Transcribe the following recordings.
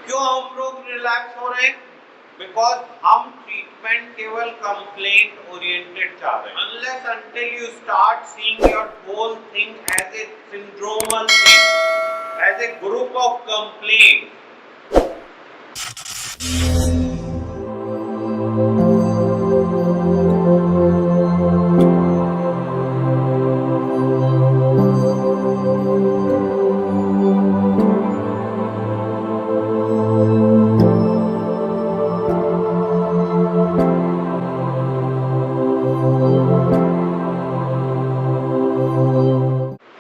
क्यों हम लोग रिलैक्स हो रहे हैं? बिकॉज हम ट्रीटमेंट केवल कंप्लेंट ओरिएंटेड चाह रहे हैं। Unless until you start seeing your whole thing as a syndromal thing, as a group of complaint,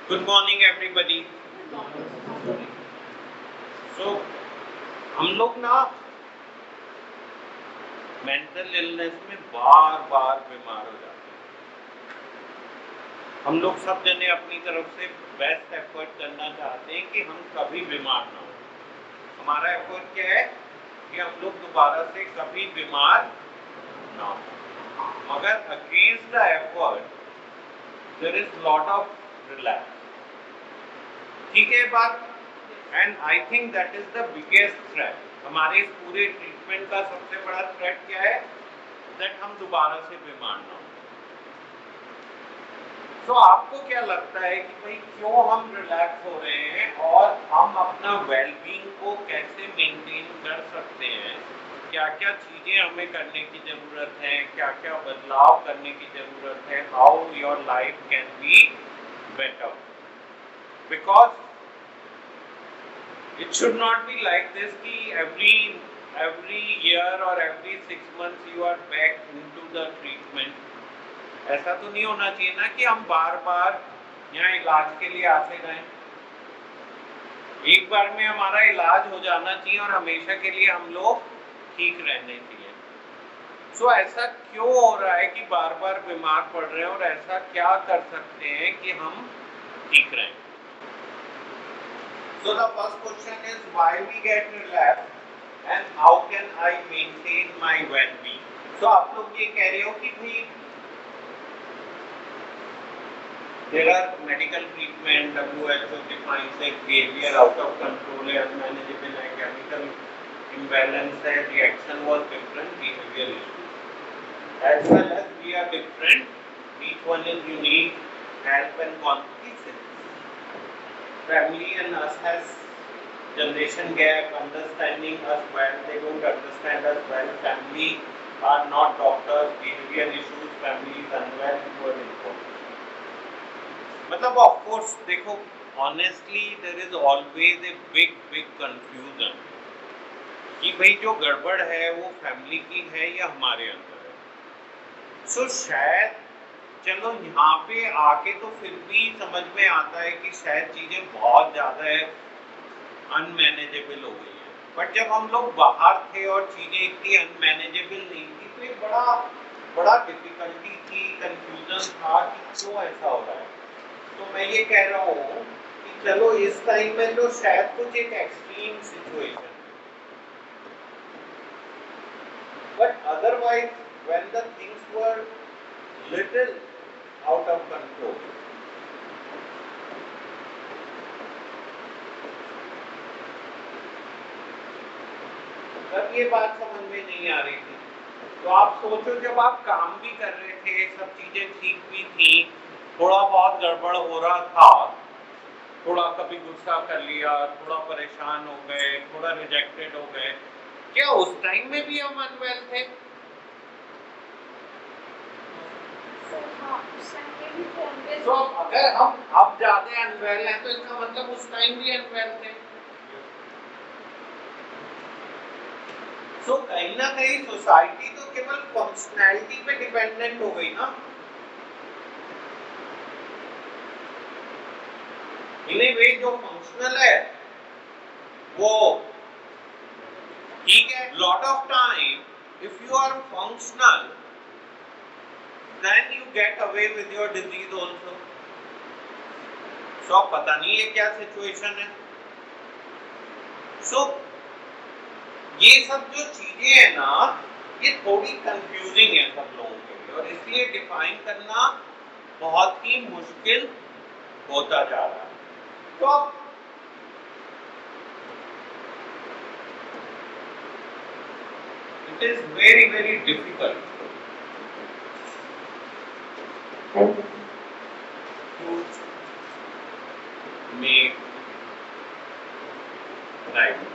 good morning everybody. So हम लोग ना मेंटल इलनेस में बार बार बीमार हो जाते हैं। हम लोग सब जने अपनी तरफ से बेस्ट एफर्ट करना चाहते हैं कि हम कभी बीमार ना हो। हमारा एफर्ट क्या है कि हम लोग दोबारा से कभी बीमार ना हो। मगर against the effort there is lot of relax. ठीक है बात? And I think that is the biggest threat. हमारे इस पूरे ट्रीटमेंट का सबसे बड़ा थ्रेट क्या है? दैट हम दोबारा से बीमार ना हो। तो आपको क्या लगता है कि भाई क्यों हम रिलैक्स हो रहे हैं और हम अपना वेलबींग को कैसे मेंटेन कर सकते हैं? क्या क्या चीजें हमें करने की जरूरत है, क्या क्या बदलाव करने की जरूरत है? How your life can be better, because it should not be like this कि every year or every 6 months you are back into the treatment। ऐसा तो नहीं होना चाहिए ना कि हम बार बार यहाँ इलाज के लिए आते रहें। एक बार में हमारा इलाज हो जाना चाहिए और हमेशा के लिए हम लोग ठीक रहने चाहिए। सो ऐसा क्यों हो रहा है कि बार बार बीमार पड़ रहे हैं और ऐसा क्या कर सकते हैं कि हम ठीक रहें? So the first question is why we get relapsed and how can I maintain my well-being? So आप लोग ये कह रहे हो कि भाई there are medical treatment, WHO defines it, behavior out of control है, unmanageable है, chemical imbalance है, reaction was different, behavior issues. As well as we are different, each one is unique, help and competition. Family and us has generation gap, understanding us well, they don't understand us well. Family are not doctors, behavior issues, family is unwell, poor information. मतलब of course देखो, honestly there is always a big confusion कि भाई जो गड़बड़ है वो family की है या हमारे अंदर है। सो शायद चलो यहाँ पे आके तो फिर भी समझ में आता है कि शायद चीजें बहुत ज्यादा अनमैनेजेबल हो गई है। बट जब हम लोग बाहर थे और चीजें इतनी अनमैनेजेबल नहीं थी तो एक बड़ा डिफिकल्टी थी, कंफ्यूजन था कि क्यों ऐसा हो रहा है। तो मैं ये कह रहा हूँ कि चलो इस टाइम में तो शायद कुछ एक extreme situation, but otherwise when the things were little out of control, तब ये बात समझ में नहीं आ रही थी। तो आप सोचो जब आप काम भी कर रहे थे, सब चीजें ठीक भी थी, थोड़ा बहुत गड़बड़ हो रहा था, थोड़ा कभी गुस्सा कर लिया, थोड़ा परेशान हो गए, थोड़ा रिजेक्टेड हो गए, क्या उस टाइम में भी हम अनवेल थे? तो अगर हम अब ज्यादा अनवेल हैं तो इसका मतलब उस टाइम भी अनवेल थे। तो कहीं ना कहीं सोसाइटी तो केवल फंक्शनैलिटी पे डिपेंडेंट हो गई ना। इन्हें वे जो फंक्शनल है वो ठीक है। Lot of time if you are functional then you get away with your disease also. So पता नहीं है क्या सिचुएशन है। So ये सब जो चीजें हैं ना, ये थोड़ी कंफ्यूजिंग है सब लोगों के लिए और इसलिए डिफाइन करना बहुत ही मुश्किल होता जा रहा है। तो It is very, very difficult to make diagnosis.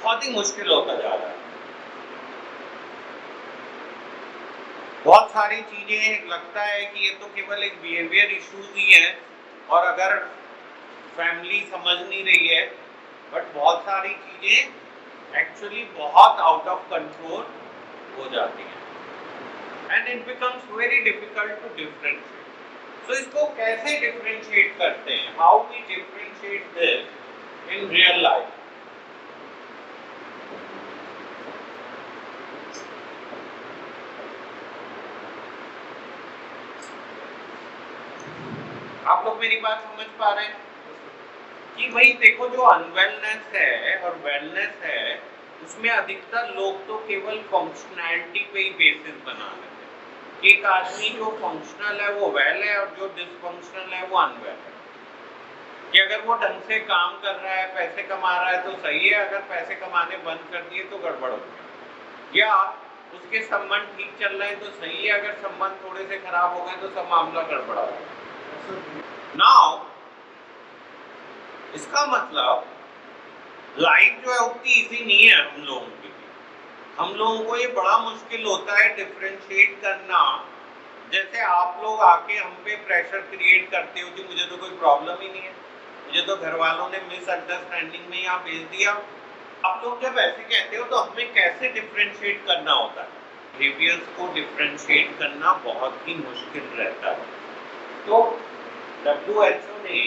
बहुत ही मुश्किल होता जा रहा है। बहुत सारी चीजें लगता है कि ये तो केवल एक बिहेवियर इश्यूज ही है और अगर फैमिली समझ नहीं रही है, बट बहुत सारी चीजें एक्चुअली बहुत आउट ऑफ कंट्रोल हो जाती हैं and it becomes very difficult to differentiate. So इसको कैसे डिफरेंशिएट करते हैं, how we differentiate this in real life. आप लोग मेरी बात समझ पा रहे हैं कि भाई देखो, जो अनवेलनेस है और वेलनेस है उसमें अधिकतर लोग तो केवल फंक्शनैलिटी पे ही बेसिस बना लेते हैं कि एक आदमी जो फंक्शनल है वो वेल है और जो डिसफंक्शनल है वो अनवेल है। कि अगर वो ढंग से काम कर रहा है, पैसे कमा रहा है तो सही है, अगर पैसे कमाने बंद कर दिए तो गड़बड़ हो गया, या उसके संबंध ठीक चल रहे हैं तो सही है, अगर संबंध थोड़े से खराब हो गए तो सब मामला गड़बड़ा हो गया। नाउ इसका मतलब लाइफ जो है उतनी इजी नहीं है हम लोगों के लिए। हम लोगों को ये बड़ा मुश्किल होता है डिफरेंशिएट करना। जैसे आप लोग आके हम पे प्रेशर क्रिएट करते हो कि मुझे तो कोई प्रॉब्लम ही नहीं है, मुझे तो घर वालों ने मिसअंडरस्टैंडिंग में यहाँ भेज दिया। आप लोग जब ऐसे कहते हो तो हमें कैसे डिफरेंशिएट करना होता है? बिहेवियर्स को डिफरेंशिएट करना बहुत ही मुश्किल रहता है। तो WHO ने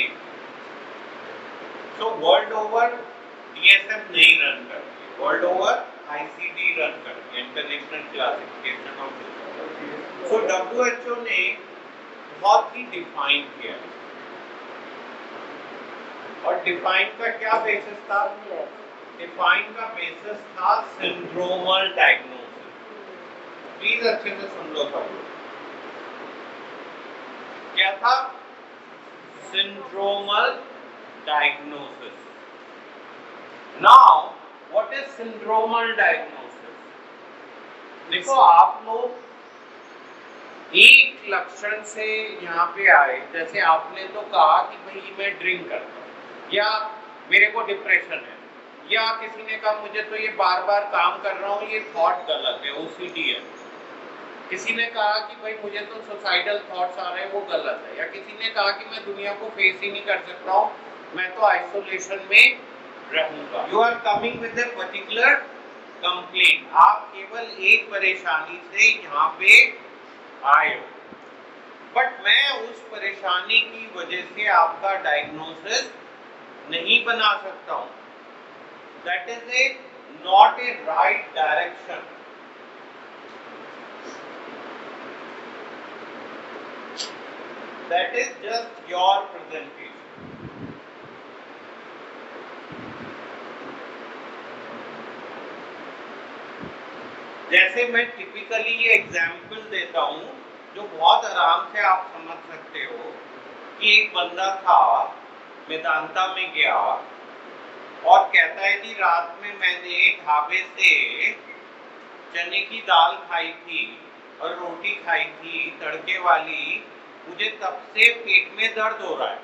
तो वर्ल्ड ओवर DSM नहीं रन करती, वर्ल्ड ओवर ICD रन करती है, international classification of disorder. So WHO ने बहुत ही डिफाइन किया और डिफाइन का क्या बेसिस था? डिफाइन का बेसिस था सिंड्रोमल डायग्नोसिस। प्लीज अच्छे से सुन लो सब लोग। क्या था? Syndromal diagnosis. Now, what is syndromal diagnosis? देखो, आप लोग एक लक्षण से यहाँ पे आए, जैसे आपने तो कहा कि भाई मैं ड्रिंक करता हूँ, या मेरे को डिप्रेशन है, या किसी ने कहा मुझे तो ये बार बार काम कर रहा हूँ, ये थॉट गलत है, OCD है। किसी ने कहा कि भाई मुझे तो सुसाइडल थॉट्स आ रहे हैं, वो गलत है। या किसी ने कहा कि मैं दुनिया को फेस ही नहीं कर सकता हूँ, मैं तो आइसोलेशन में रहूंगा। You are coming with a particular complaint. आप केवल एक परेशानी से यहाँ पे आए हो, बट मैं उस परेशानी की वजह से आपका डायग्नोसिस नहीं बना सकता हूँ। That is a not a right direction. That is just your presentation. जैसे मैं टिपिकली ये एग्जाम्पल देता हूँ जो बहुत आराम से आप समझ सकते हो कि एक बंदा था, वेदांता में गया और कहता है कि रात में मैंने ढाबे से चने की दाल खाई थी और रोटी खाई थी तड़के वाली, मुझे तब से पेट में दर्द हो रहा है।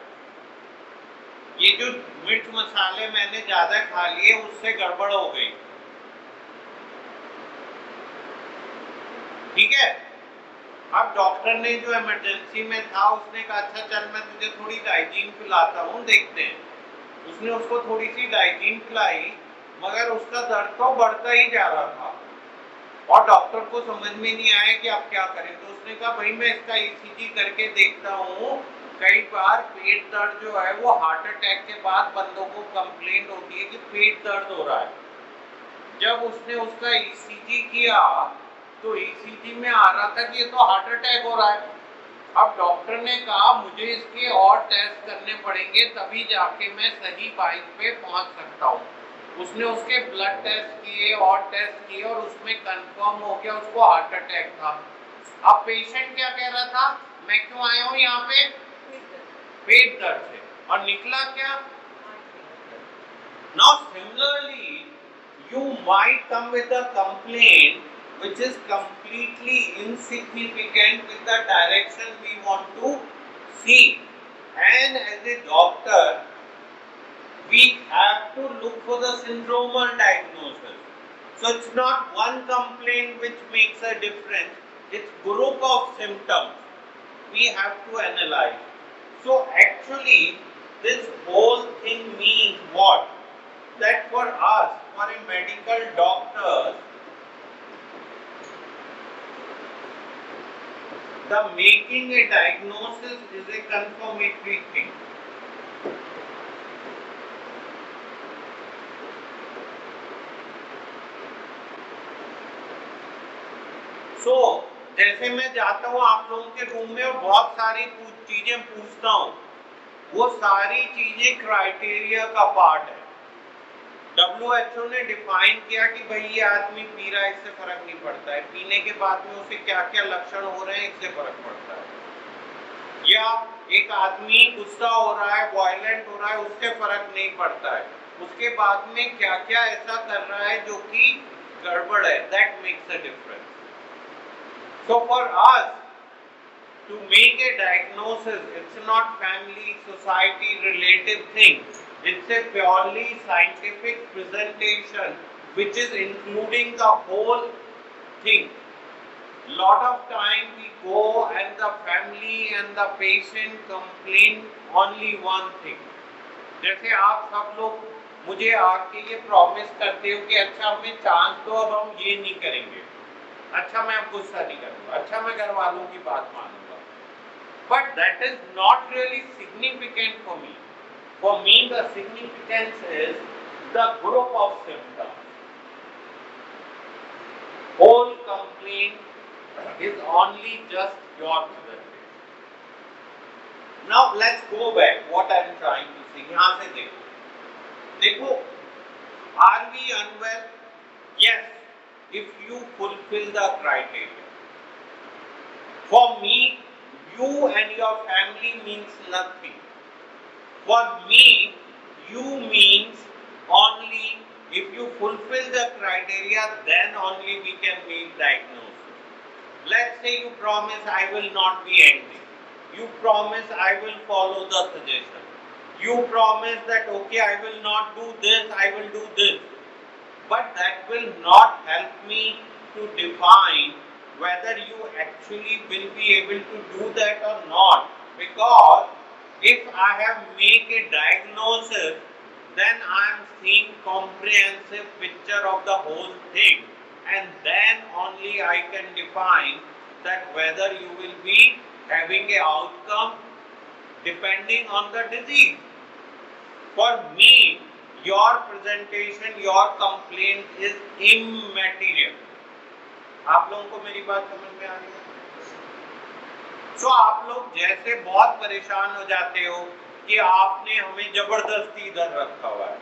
ये जो मिर्च मसाले मैंने ज्यादा खा लिए उससे गड़बड़ हो गई। ठीक है। अब डॉक्टर ने जो इमरजेंसी में था उसने कहा अच्छा चल मैं तुझे थोड़ी डाइजीन पिलाता हूँ, देखते हैं। उसने उसको थोड़ी सी डाइजीन पिलाई, मगर उसका दर्द तो बढ़ता ही जा रहा था और डॉक्टर को समझ में नहीं आया कि आप क्या करें। तो उसने कहा भाई मैं इसका ECG करके देखता हूँ, कई बार पेट दर्द जो है वो हार्ट अटैक के बाद बंदों को कंप्लेंट होती है कि पेट दर्द हो रहा है। जब उसने उसका ECG किया तो ECG में आ रहा था कि ये तो हार्ट अटैक हो रहा है। अब डॉक्टर ने कहा मुझे इसके और टेस्ट करने पड़ेंगे तभी जाके मैं सही बात पे पहुंच सकता हूँ। उसने उसके ब्लड टेस्ट किए और टेस्ट किए और उसमें कंफर्म हो गया उसको हार्ट अटैक था। अब पेशेंट क्या कह रहा था, मैं क्यों आया हूँ यहाँ पे? पेट दर्द से। और निकला क्या? Now similarly, you might come with a complaint which is completely insignificant with the direction we want to see. And as a doctor, we have to look for the syndromal diagnosis. So it's not one complaint which makes a difference, it's group of symptoms we have to analyze. So actually this whole thing means what? That for us, for a medical doctor, the making a diagnosis is a confirmatory thing. So, जैसे मैं जाता हूँ आप लोगों के room में और बहुत सारी चीजें पूछता हूँ, वो सारी चीजें क्राइटेरिया का पार्ट है। WHO ने डिफाइन किया कि भाई ये आदमी पी रहा है, इससे फर्क नहीं पड़ता है, पीने के बाद में उसे क्या क्या लक्षण हो रहे हैं इससे फर्क पड़ता है, या एक आदमी गुस्सा हो रहा है, वायलेंट हो रहा है, उससे फर्क नहीं पड़ता है, उसके बाद में क्या क्या ऐसा कर रहा है जो कि गड़बड़ है, that makes a difference. So for us to make a diagnosis, it's not family, society, relative thing. It's a purely scientific presentation which is including the whole thing. Lot of time we go and the family and the patient complain only one thing. जैसे आप सब लोग मुझे आके ये promise करते हो कि अच्छा हमें चांस दो, अब हम ये नहीं करेंगे, अच्छा मैं अब गुस्सा नहीं करूंगा, अच्छा मैं घर वालों की बात मानूंगा, but that is not really significant for me. For me the significance is the group of symptoms. Whole complaint is only just your presentation. Now let's go back what I am trying to say. यहाँ से देखो, are we unwell? Yes, if you fulfill the criteria. For me, you and your family means nothing. For me, you means only if you fulfill the criteria, then only we can make diagnosis. Let's say you promise I will not be angry. You promise I will follow the suggestion. You promise that okay, I will not do this, I will do this. But that will not help me to define whether you actually will be able to do that or not. Because if I have make a diagnosis, then I am seeing comprehensive picture of the whole thing, and then only I can define that whether you will be having a outcome depending on the disease. For me, your presentation, your complaint is immaterial. आप लोगों को मेरी बात समझ में आ रही है? So आप लोग जैसे बहुत परेशान हो जाते हो कि आपने हमें जबरदस्ती इधर रखा हुआ है।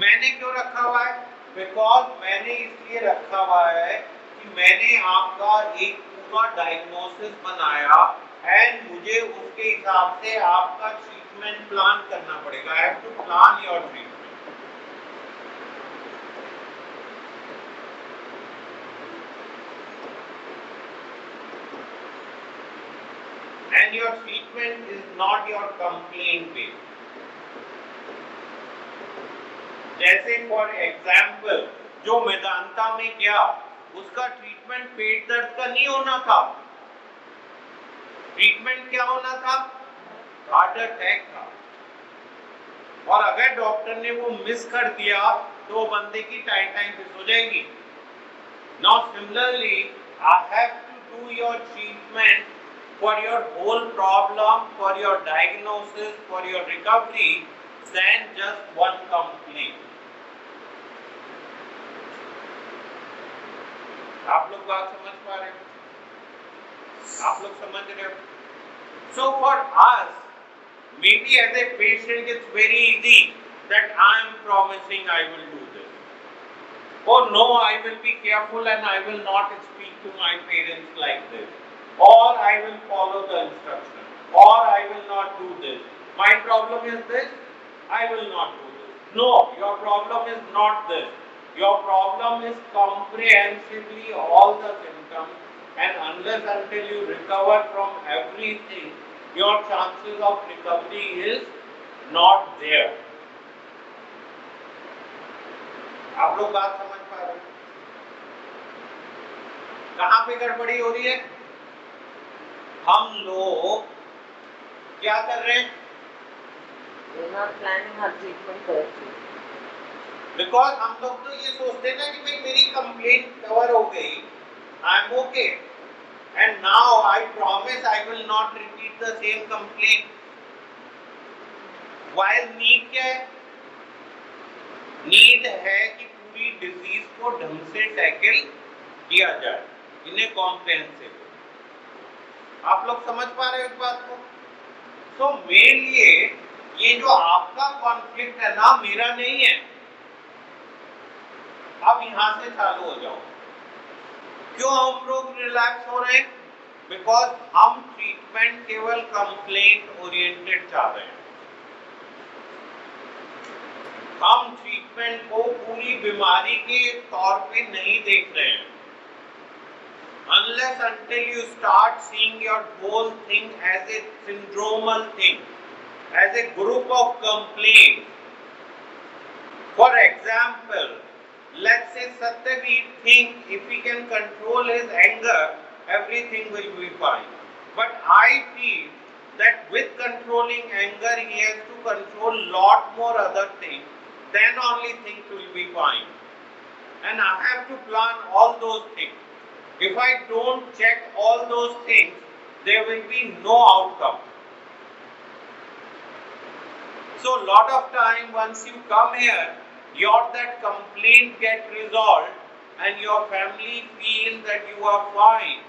मैंने क्यों रखा हुआ है? Because मैंने इसलिए रखा हुआ है कि मैंने आपका एक पूरा डायग्नोसिस बनाया एंड मुझे उसके हिसाब से आपका ट्रीटमेंट प्लान करना पड़ेगा। I have to plan your treatment. And your treatment is not your complaint based. जैसे फॉर एग्जाम्पल जो मेदांता में गया उसका ट्रीटमेंट पेट दर्द का नहीं होना था, ट्रीटमेंट क्या होना था? हार्ट अटैक था। और अगर डॉक्टर ने वो मिस कर दिया तो वो बंदे की टाइम फिक्स हो जाएगी। Now similarly I have to do your treatment for your whole problem, for your diagnosis, for your recovery, than just one complaint. आप लोग बात समझ पा रहे हो? आप लोग समझ रहे हो? So for us, maybe as a patient, it's very easy that I am promising I will do this. Oh no, I will be careful and I will not speak to my parents like this. Or I will follow the instruction, or I will not do this. My problem is this, I will not do this. No, your problem is not this. Your problem is comprehensively all the symptoms, and unless until you recover from everything, your chances of recovery is not there. आप लोग बात समझ पा रहे हैं? कहां पे गड़बड़ी हो रही है? हम लोग क्या कर रहे हैं? We are not planning our treatment correctly. Because हम लोग तो ये सोचते हैं ना कि भाई मेरी कंप्लेंट कवर हो गई, I am okay, and now I promise I will not repeat the same complaint. While need क्या है? नीड है कि पूरी डिजीज को ढंग से टैकल किया जाए इन ए कॉम्प्रिहेंसिव। आप लोग समझ पा रहे हो इस बात को? तो मेरे लिए ये जो आपका कॉन्फ्लिक्ट है ना, मेरा नहीं है। अब यहां से चालू हो जाओ। क्यों हम लोग रिलैक्स हो रहे हैं? बिकॉज हम ट्रीटमेंट केवल कंप्लेंट ओरिएंटेड चाह रहे हैं। हम ट्रीटमेंट को पूरी बीमारी के तौर पे नहीं देख रहे हैं। Unless until you start seeing your whole thing as a syndromal thing, as a group of complaints. For example, let's say Satyadeep think if he can control his anger, everything will be fine. But I feel that with controlling anger, he has to control lot more other things. Then only things will be fine. And I have to plan all those things. If I don't check all those things, there will be no outcome. So lot of time once you come here, your that complaint get resolved and your family feel that you are fine.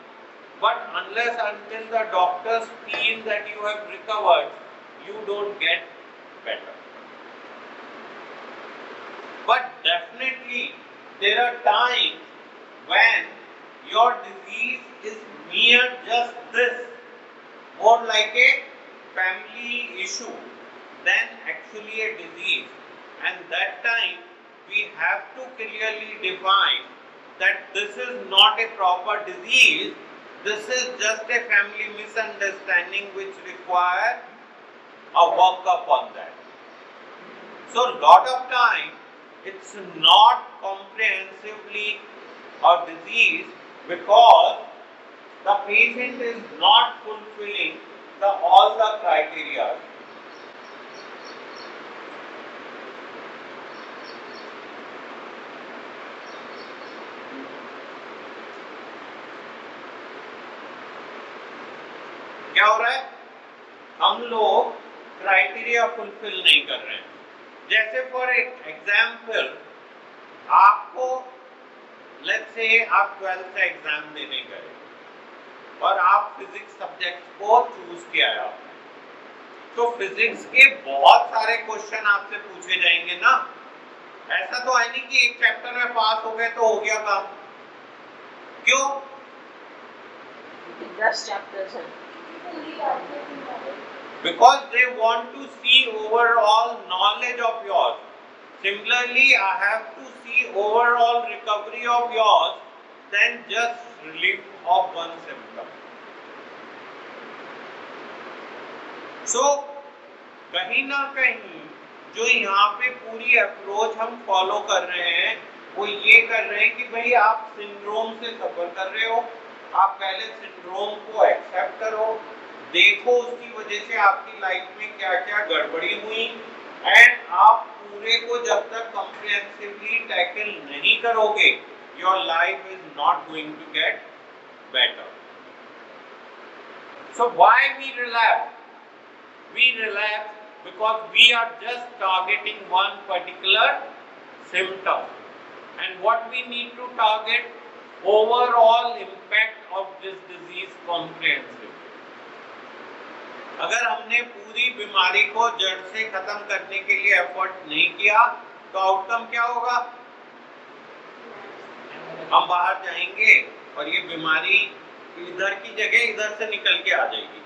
But unless until the doctors feel that you have recovered, you don't get better. But definitely there are times when your disease is mere just this, more like a family issue than actually a disease. And that time we have to clearly define that this is not a proper disease, this is just a family misunderstanding which require a workup on that. So lot of time it's not comprehensively a disease because the patient is not fulfilling all the criteria. क्या हो रहा है? हम लोग criteria fulfil नहीं कर रहे हैं। जैसे फॉर एग्जाम्पल, आपको लेट्स से आप 12th का एग्जाम देने गए और आप फिजिक्स सब्जेक्ट को चूज किया है आपने, तो फिजिक्स के बहुत सारे क्वेश्चन आपसे पूछे जाएंगे ना। ऐसा तो है नहीं कि एक चैप्टर में पास हो गए तो हो गया काम। क्यों? 10 chapters हैं। Because they want to see overall knowledge of yours. Similarly, I have to see overall recovery of yours than just relief of one symptom. So, कहीं ना कहीं जो यहाँ पे पूरी अप्रोच हम फॉलो कर रहे हैं वो ये कर रहे हैं कि भाई आप सिंड्रोम से सफर कर रहे हो, आप पहले सिंड्रोम को एक्सेप्ट करो, देखो उसकी वजह से आपकी लाइफ में क्या क्या गड़बड़ी हुई, एंड आप पूरे को जब तक कॉम्प्रिहेंसिवली टैकल नहीं करोगे, your life is not going to get better. So why we relapse? We relapse because we are just targeting one particular symptom, and what we need to target overall impact of this disease comprehensively. अगर हमने पूरी बीमारी को जड़ से खत्म करने के लिए एफर्ट नहीं किया तो आउटकम क्या होगा? हम बाहर जाएंगे और ये बीमारी इधर की जगह इधर से निकल के आ जाएगी।